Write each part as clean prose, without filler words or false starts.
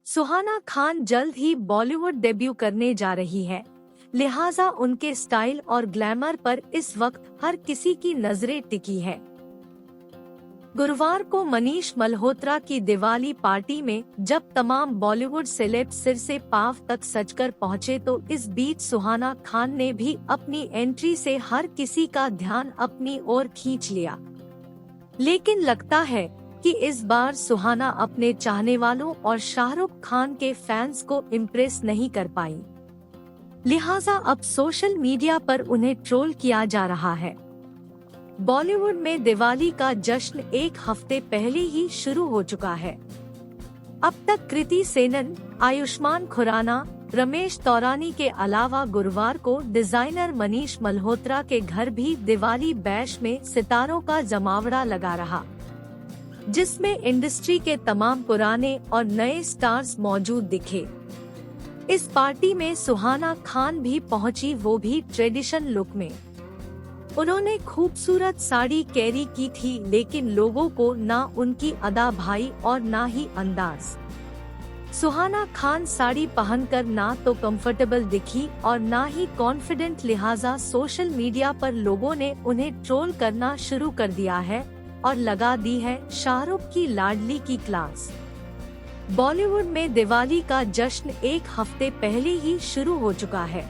सुहाना खान जल्द ही बॉलीवुड डेब्यू करने जा रही है, लिहाजा उनके स्टाइल और ग्लैमर पर इस वक्त हर किसी की नजरें टिकी है। गुरुवार को मनीष मल्होत्रा की दिवाली पार्टी में जब तमाम बॉलीवुड सेलेब सिर से पांव तक सजकर पहुंचे तो इस बीच सुहाना खान ने भी अपनी एंट्री से हर किसी का ध्यान अपनी ओर खींच लिया। लेकिन लगता है कि इस बार सुहाना अपने चाहने वालों और शाहरुख खान के फैंस को इम्प्रेस नहीं कर पाई, लिहाजा अब सोशल मीडिया पर उन्हें ट्रोल किया जा रहा है। बॉलीवुड में दिवाली का जश्न एक हफ्ते पहले ही शुरू हो चुका है। अब तक कृति सेनन, आयुष्मान खुराना, रमेश तौरानी के अलावा गुरुवार को डिजाइनर मनीष मल्होत्रा के घर भी दिवाली बैश में सितारों का जमावड़ा लगा रहा, जिसमें इंडस्ट्री के तमाम पुराने और नए स्टार्स मौजूद दिखे। इस पार्टी में सुहाना खान भी पहुंची, वो भी ट्रेडिशन लुक में। उन्होंने खूबसूरत साड़ी कैरी की थी, लेकिन लोगों को ना उनकी अदा भाई और ना ही अंदाज। सुहाना खान साड़ी पहनकर ना तो कंफर्टेबल दिखी और ना ही कॉन्फिडेंट, लिहाजा सोशल मीडिया पर लोगों ने उन्हें ट्रोल करना शुरू कर दिया है और लगा दी है शाहरुख की लाडली की क्लास। बॉलीवुड में दिवाली का जश्न एक हफ्ते पहले ही शुरू हो चुका है।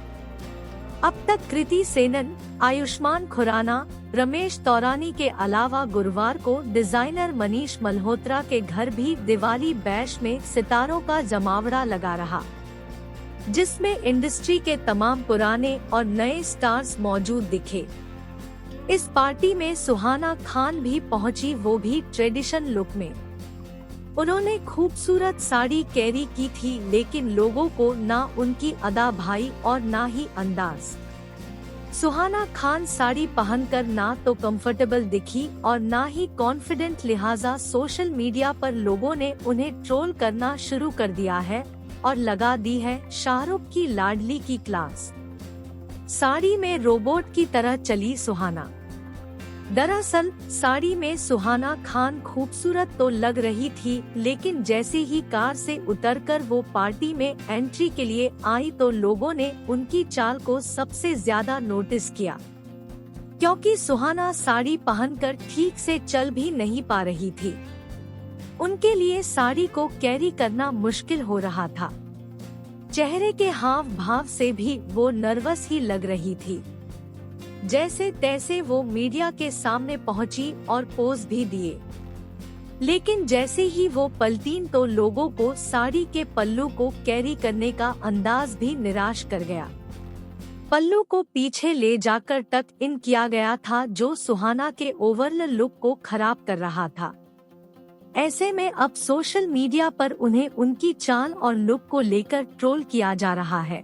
अब तक कृति सेनन, आयुष्मान खुराना, रमेश तौरानी के अलावा गुरुवार को डिजाइनर मनीष मल्होत्रा के घर भी दिवाली बैश में सितारों का जमावड़ा लगा रहा, जिसमें इंडस्ट्री के तमाम पुराने और नए स्टार्स मौजूद दिखे। इस पार्टी में सुहाना खान भी पहुंची, वो भी ट्रेडिशन लुक में। उन्होंने खूबसूरत साड़ी कैरी की थी, लेकिन लोगों को ना उनकी अदा भाई और ना ही अंदाज। सुहाना खान साड़ी पहनकर ना तो कंफर्टेबल दिखी और ना ही कॉन्फिडेंट, लिहाजा सोशल मीडिया पर लोगों ने उन्हें ट्रोल करना शुरू कर दिया है और लगा दी है शाहरुख की लाडली की क्लास। साड़ी में रोबोट की तरह चली सुहाना। दरअसल साड़ी में सुहाना खान खूबसूरत तो लग रही थी, लेकिन जैसे ही कार से उतरकर वो पार्टी में एंट्री के लिए आई तो लोगों ने उनकी चाल को सबसे ज्यादा नोटिस किया, क्योंकि सुहाना साड़ी पहनकर ठीक से चल भी नहीं पा रही थी। उनके लिए साड़ी को कैरी करना मुश्किल हो रहा था। चेहरे के हाव भाव से भी वो नर्वस ही लग रही थी। जैसे तैसे वो मीडिया के सामने पहुंची और पोज भी दिए, लेकिन जैसे ही वो पलटीं तो लोगों को साड़ी के पल्लू को कैरी करने का अंदाज भी निराश कर गया। पल्लू को पीछे ले जाकर टक इन किया गया था, जो सुहाना के ओवरऑल लुक को खराब कर रहा था। ऐसे में अब सोशल मीडिया पर उन्हें उनकी चाल और लुक को लेकर ट्रोल किया जा रहा है।